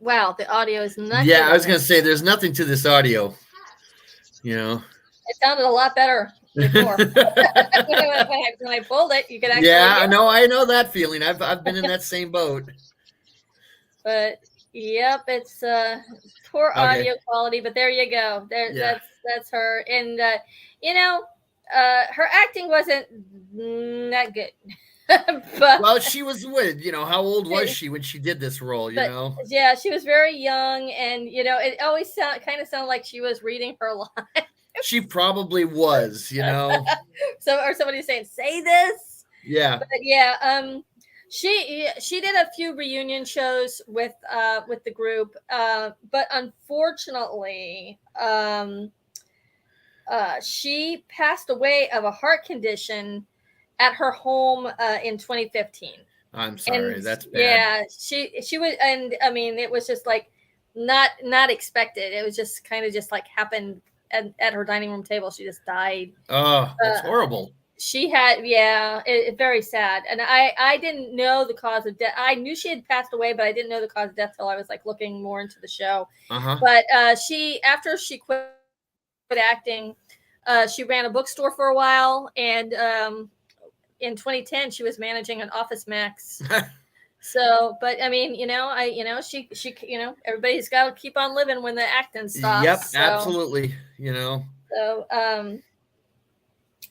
Wow, the audio is not. Yeah, I was going to say there's nothing to this audio. You know. It sounded a lot better before. when I pulled it, you could actually. Yeah, I know that feeling. I've been in that same boat. But yep, it's poor audio quality. But there you go. That's her, and her acting wasn't that good. But, well, she was how old was she when she did this role? Yeah, she was very young, and it always kind of sounded like she was reading her lines. She probably was, So, or somebody saying, "Say this." Yeah. But yeah, she did a few reunion shows with the group, but unfortunately, she passed away of a heart condition at her home in 2015. I'm sorry, that's bad. Yeah, she was, and I mean, it was just like not expected. It was just kind of just like happened at her dining room table. She just died. Oh, that's horrible. She had, very sad. And I didn't know the cause of death. I knew she had passed away, but I didn't know the cause of death till I was like looking more into the show. Uh-huh. But after she quit acting, she ran a bookstore for a while, and in 2010 she was managing an Office Max. So, but I mean, she everybody's got to keep on living when the acting stops. Yep, so, absolutely. So,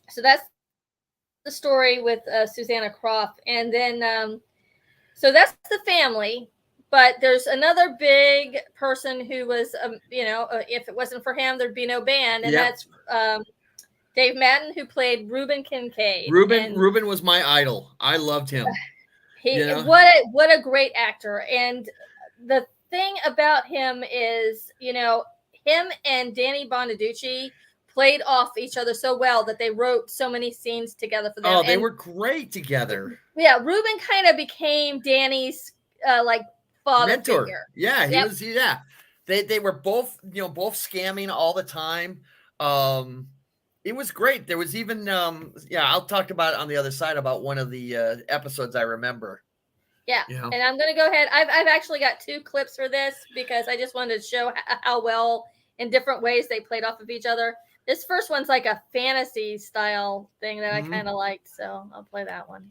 so that's the story with Susanna Croft, and then so that's the family. But there's another big person who was, if it wasn't for him, there'd be no band, and that's Dave Madden, who played Reuben Kincaid. Reuben was my idol. I loved him. What a great actor. And the thing about him is, him and Danny Bonaducci played off each other so well that they wrote so many scenes together for them. Oh, they were great together. Yeah, Reuben kind of became Danny's father mentor figure. Yeah, he was. Yeah, they were both both scamming all the time. It was great. There was even I'll talk about it on the other side about one of the episodes I remember. Yeah, and I'm gonna go ahead. I've actually got two clips for this because I just wanted to show how well in different ways they played off of each other. This first one's like a fantasy style thing that I kind of liked, so I'll play that one.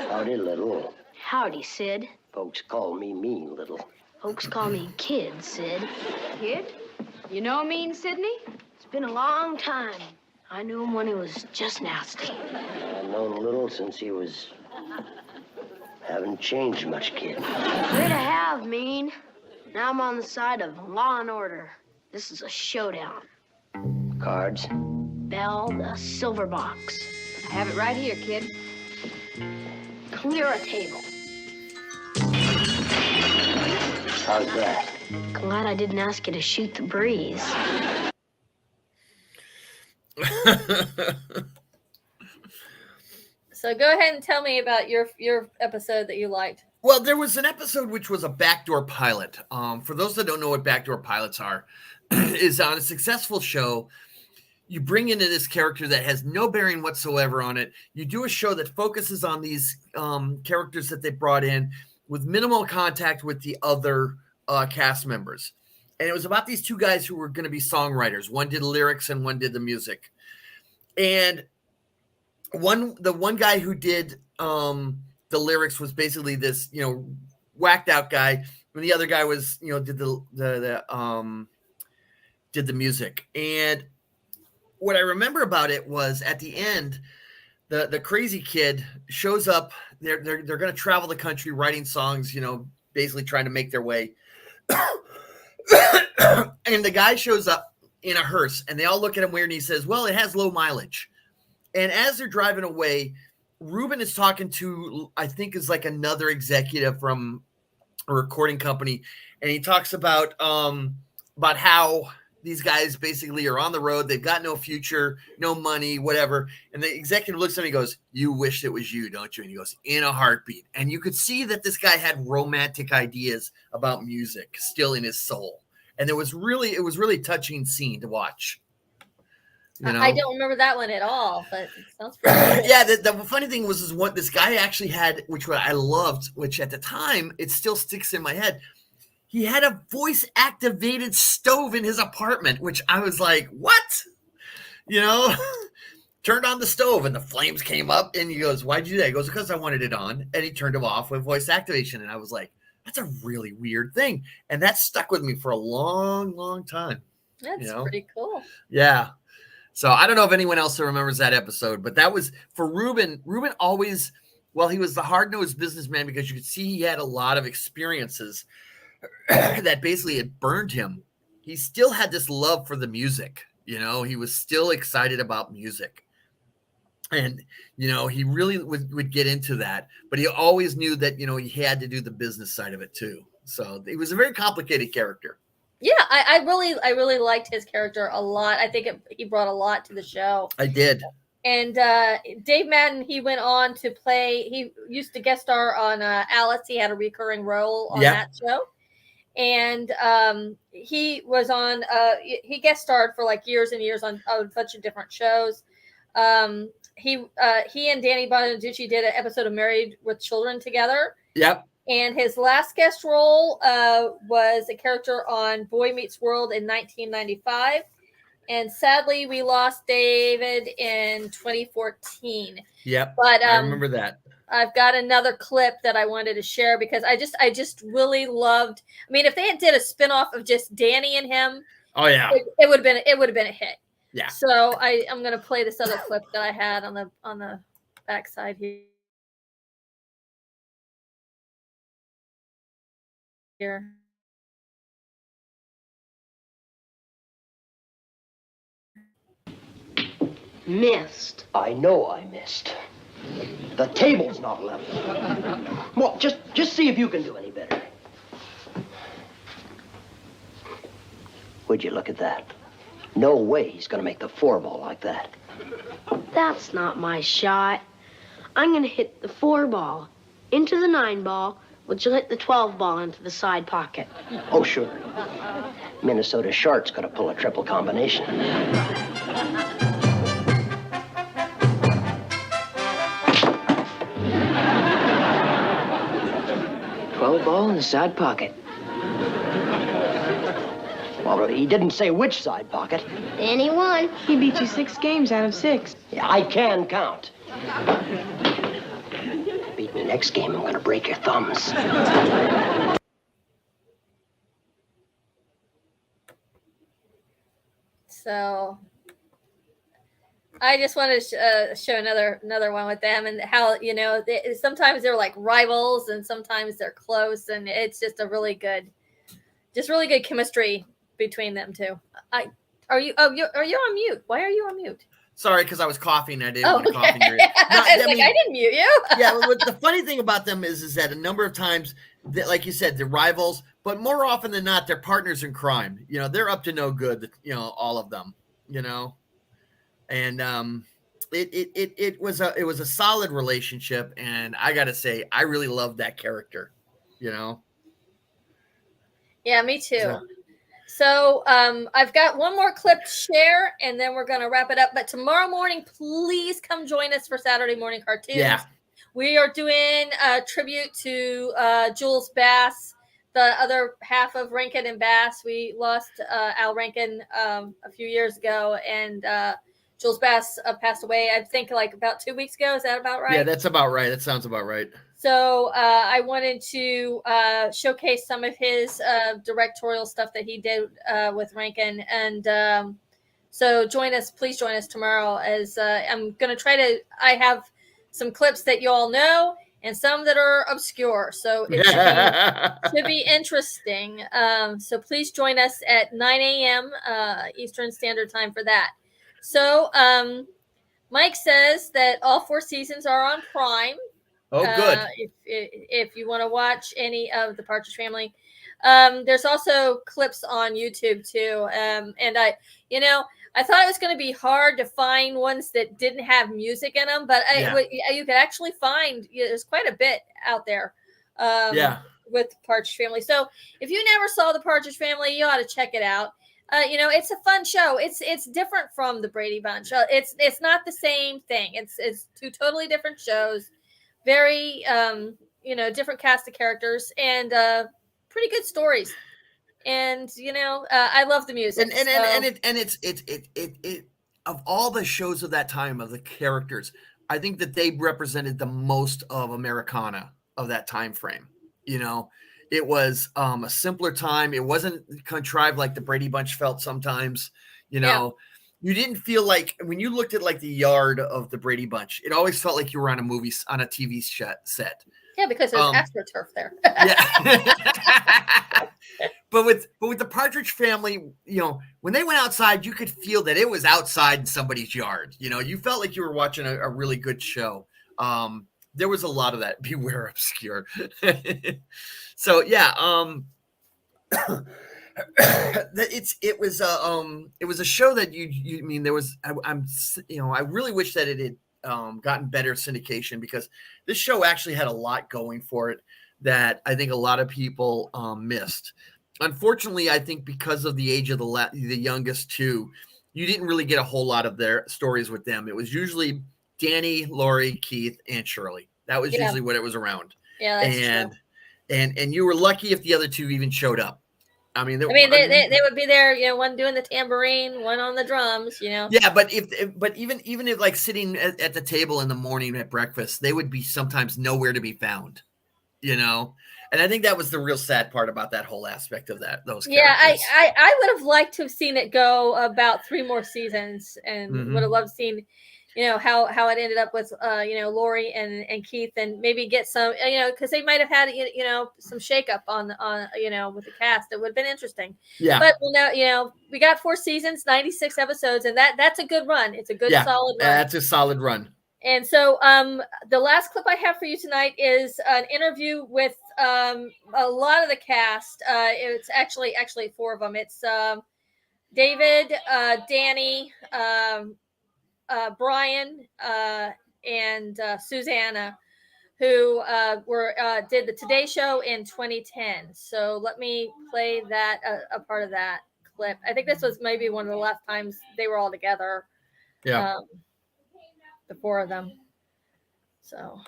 Howdy, little. Howdy, Sid. Folks call me Mean Little. Folks call me Kid, Sid. Kid? You know Mean Sydney? It's been a long time. I knew him when he was just nasty. I've known little since he was... Haven't changed much, kid. Way to have, Mean. Now I'm on the side of law and order. This is a showdown. Cards? Bell, the silver box. I have it right here, kid. Clear a table. How's that? Glad I didn't ask you to shoot the breeze. So go ahead and tell me about your episode that you liked. Well, there was an episode which was a backdoor pilot. For those that don't know what backdoor pilots are, is on a successful show, you bring in this character that has no bearing whatsoever on it. You do a show that focuses on these characters that they brought in with minimal contact with the other cast members. And it was about these two guys who were going to be songwriters. One did lyrics and one did the music. And the one guy who did the lyrics was basically this, whacked out guy. And the other guy was, did the music. And what I remember about it was at the end, the crazy kid shows up. They're going to travel the country writing songs, basically trying to make their way. And the guy shows up in a hearse, and they all look at him weird, and he says, well, it has low mileage. And as they're driving away, Ruben is talking to, I think is like another executive from a recording company. And he talks about how these guys basically are on the road. They've got no future, no money, whatever. And the executive looks at him and he goes, you wish it was you, don't you? And he goes, in a heartbeat. And you could see that this guy had romantic ideas about music still in his soul. And it was really touching scene to watch. I don't remember that one at all, but it sounds pretty cool. Yeah, the funny thing was what this guy actually had, which I loved, which at the time, it still sticks in my head. He had a voice-activated stove in his apartment, which I was like, what? Turned on the stove and the flames came up, and he goes, why'd you do that? He goes, because I wanted it on, and he turned it off with voice activation, and I was like, that's a really weird thing. And that stuck with me for a long, long time. That's pretty cool. Yeah. So I don't know if anyone else remembers that episode, but that was for Ruben. Ruben always, he was the hard-nosed businessman because you could see he had a lot of experiences that basically had burned him. He still had this love for the music. He was still excited about music. And, he really would get into that, but he always knew that, he had to do the business side of it too. So he was a very complicated character. Yeah, I really liked his character a lot. I think he brought a lot to the show. I did. And Dave Madden, he went on to play. He used to guest star on Alice. He had a recurring role on that show, and he was on. He guest starred for like years and years on a bunch of different shows. He and Danny Bonaducci did an episode of Married with Children together. Yep. And his last guest role was a character on Boy Meets World in 1995. And sadly, we lost David in 2014. Yep. But I remember that. I've got another clip that I wanted to share because I just really loved. I mean, if they had did a spinoff of just Danny and him, oh yeah, it would have been a hit. Yeah. So I'm gonna play this other clip that I had on the backside here. Missed. I know I missed. The table's not level. Well, just see if you can do any better. Would you look at that? No way he's gonna make the 4-ball like that. That's not my shot. I'm gonna hit the 4-ball into the 9-ball, which will hit the 12-ball into the side pocket. Oh, sure. Minnesota Shark's gonna pull a triple combination. 12-ball in the side pocket. Well, he didn't say which side pocket. Danny won. He beat you 6 games out of 6. Yeah, I can count. Beat me next game, I'm gonna break your thumbs. So I just wanted to show another one with them, and how sometimes they're like rivals, and sometimes they're close, and it's just a really good chemistry between them two. Are you on mute? Why are you on mute? Sorry, because I was coughing. I didn't want to cough in your ear. I didn't mute you. Yeah, well, the funny thing about them is that a number of times, like you said, they're rivals, but more often than not, they're partners in crime. They're up to no good. All of them. And it was a solid relationship, and I got to say, I really loved that character. Yeah, me too. So I've got one more clip to share, and then we're going to wrap it up. But tomorrow morning, please come join us for Saturday morning cartoons. Yeah. We are doing a tribute to Jules Bass, the other half of Rankin and Bass. We lost Al Rankin a few years ago, and Jules Bass passed away, I think, like about 2 weeks ago. Is that about right? Yeah, that's about right. That sounds about right. So I wanted to showcase some of his directorial stuff that he did with Rankin. And so please join us tomorrow, as I'm going to I have some clips that you all know and some that are obscure. So it should be interesting. So please join us at 9 a.m. Eastern Standard Time for that. So Mike says that all 4 seasons are on Prime. Oh, good. If you want to watch any of the Partridge Family, there's also clips on YouTube too. And I thought it was going to be hard to find ones that didn't have music in them, but you could actually find there's quite a bit out there. With Partridge Family. So if you never saw the Partridge Family, you ought to check it out. It's a fun show. It's different from the Brady Bunch. It's not the same thing. It's 2 totally different shows. Very, different cast of characters, and pretty good stories. And I love the music. And it's of all the shows of that time, of the characters, I think that they represented the most of Americana of that time frame. It was a simpler time. It wasn't contrived like the Brady Bunch felt sometimes. You didn't feel like, when you looked at like the yard of the Brady Bunch, it always felt like you were on a TV set. Yeah, because there's AstroTurf there. Yeah. But with the Partridge Family, when they went outside, you could feel that it was outside in somebody's yard. You felt like you were watching a really good show. There was a lot of that. Beware obscure. So yeah. It was a show that I really wish that it had gotten better syndication, because this show actually had a lot going for it that I think a lot of people missed. Unfortunately, I think because of the age of the youngest two, you didn't really get a whole lot of their stories with them. It was usually Danny, Lori, Keith, and Shirley. That was usually what it was around. Yeah, that's true. And you were lucky if the other 2 even showed up. I mean, they would be there, one doing the tambourine, one on the drums, Yeah, but even if like sitting at the table in the morning at breakfast, they would be sometimes nowhere to be found, And I think that was the real sad part about that whole aspect of those characters. Yeah, I would have liked to have seen it go about 3 more seasons, and would have loved seeing how it ended up with Lori and Keith, and maybe get some because they might have had some shakeup on with the cast. It would have been interesting. Yeah, but we got 4 seasons, 96 episodes, and that's a good run. It's a good solid run. That's a solid run. And so the last clip I have for you tonight is an interview with a lot of the cast. It's actually 4 of them. It's David, Danny, Brian, and Susanna, who did the Today Show in 2010. So let me play that a part of that clip. I think this was maybe one of the last times they were all together. Yeah. The 4 of them. So.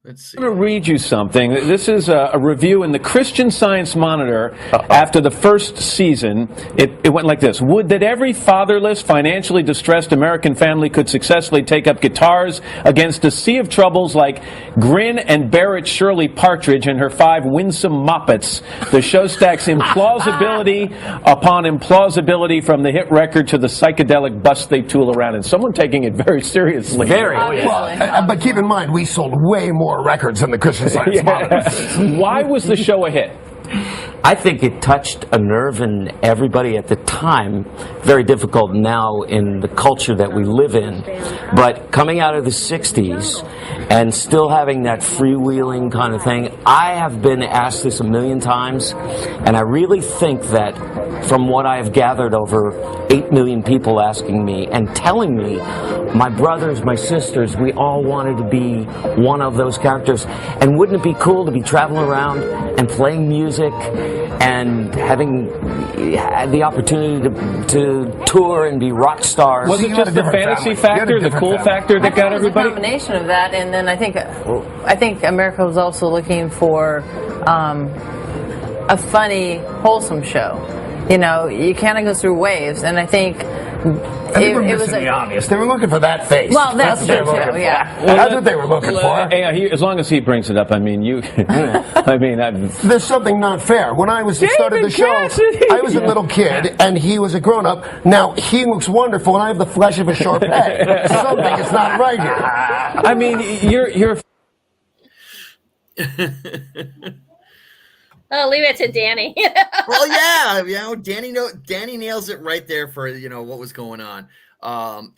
Let's see. I'm going to read you something. This is a review in the Christian Science Monitor after the first season. It went like this. Would that every fatherless, financially distressed American family could successfully take up guitars against a sea of troubles like Grin and Barrett Shirley Partridge and her 5 winsome moppets. The show stacks implausibility upon implausibility from the hit record to the psychedelic bust they tool around. And someone taking it very seriously. Very. Well, but keep in mind, we sold way more records than the Christian Science Monitor. Why was the show a hit? I think it touched a nerve in everybody at the time. Very difficult now in the culture that we live in. But coming out of the 60s and still having that freewheeling kind of thing, I have been asked this a million times, and I really think that from what I have gathered, over 8 million people asking me and telling me, my brothers, my sisters, we all wanted to be one of those characters. And wouldn't it be cool to be traveling around and playing music and having the opportunity to tour and be rock stars? Was it just the fantasy factor, the cool factor that got everybody? A combination of that, and then I think America was also looking for a funny, wholesome show. You know, you kind of go through waves, and I think it was the obvious. They were looking for that face. Well, that's true too. Yeah, that's what they were looking for. Hey, as long as he brings it up, I mean, you. I mean, there's something not fair. When I was started the show, I was a little kid, and he was a grown-up. Now he looks wonderful, and I have the flesh of a Shar Pei. Something is not right here. I mean, you're. Oh, leave it to Danny. Well, yeah, you know, Danny nails it right there for, you know, what was going on.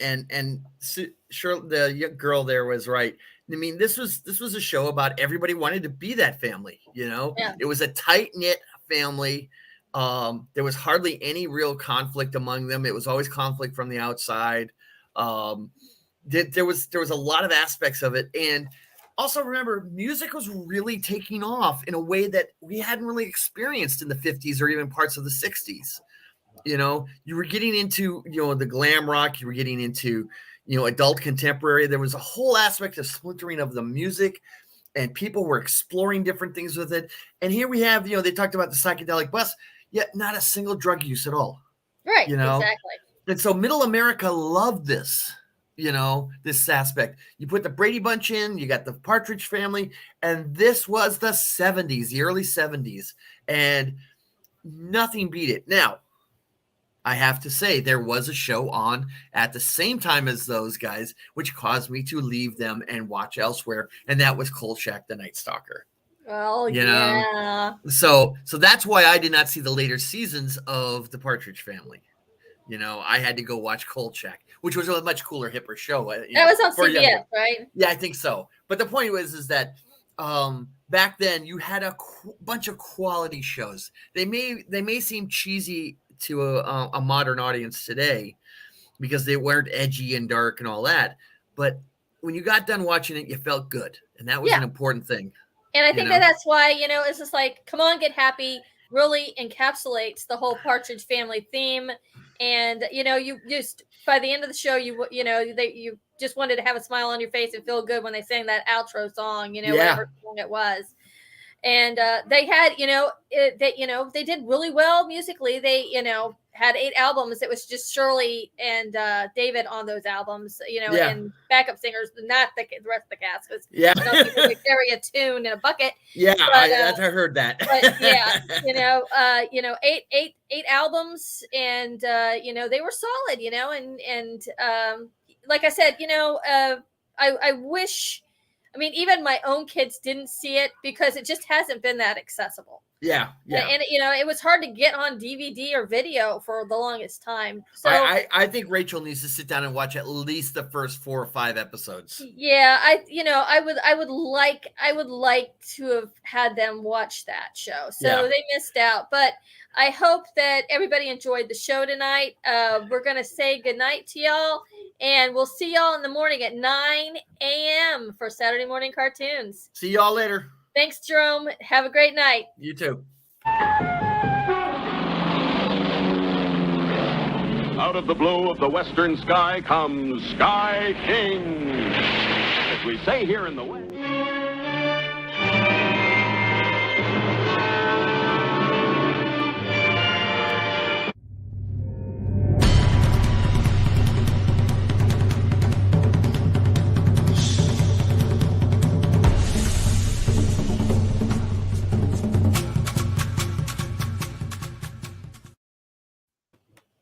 And sure, the young girl there was right. I mean, this was a show about everybody wanted to be that family. You know, It was a tight knit family. There was hardly any real conflict among them. It was always conflict from the outside. There was a lot of aspects of it, and also, remember, music was really taking off in a way that we hadn't really experienced in the 50s or even parts of the 60s. You know, you were getting into, you know, the glam rock, you were getting into, you know, adult contemporary. There was a whole aspect of splintering of the music, and people were exploring different things with it. And here we have, you know, they talked about the psychedelic bust, yet not a single drug use at all. Right, you know? exactly. And so middle America loved this. You know, this aspect. You put the Brady Bunch in, you got the Partridge Family, and this was the 70s, the early 70s, and nothing beat it. Now, I have to say, there was a show on at the same time as those guys, which caused me to leave them and watch elsewhere, and that was Kolchak the Night Stalker. Well, you know? So that's why I did not see the later seasons of the Partridge Family. You know, I had to go watch Kolchak, which was a much cooler, hipper show. That was on CTS, right? Yeah, I think so. But the point is that back then you had a bunch of quality shows. They may seem cheesy to a modern audience today because they weren't edgy and dark and all that. But when you got done watching it, you felt good, and that was an important thing. And I think that's why, you know, it's just like, come on, get happy. Really encapsulates the whole Partridge Family theme. And, you know, you just, by the end of the show, you just wanted to have a smile on your face and feel good when they sang that outro song, you know, whatever song it was. And they had, they did really well musically. They, had 8 albums. It was just Shirley and David on those albums, and backup singers, not the rest of the cast, because people could carry a tune in a bucket. Yeah, but, I heard that. But yeah, 8 albums, and they were solid, and like I said, I wish. I mean, even my own kids didn't see it because it just hasn't been that accessible. Yeah. And it was hard to get on DVD or video for the longest time. So I think Rachel needs to sit down and watch at least the first 4 or 5 episodes. Yeah, I would like to have had them watch that show. So they missed out. But I hope that everybody enjoyed the show tonight. We're gonna say goodnight to y'all, and we'll see y'all in the morning at 9 a.m. for Saturday morning cartoons. See y'all later. Thanks, Jerome. Have a great night. You too. Out of the blue of the western sky comes Sky King. As we say here in the West.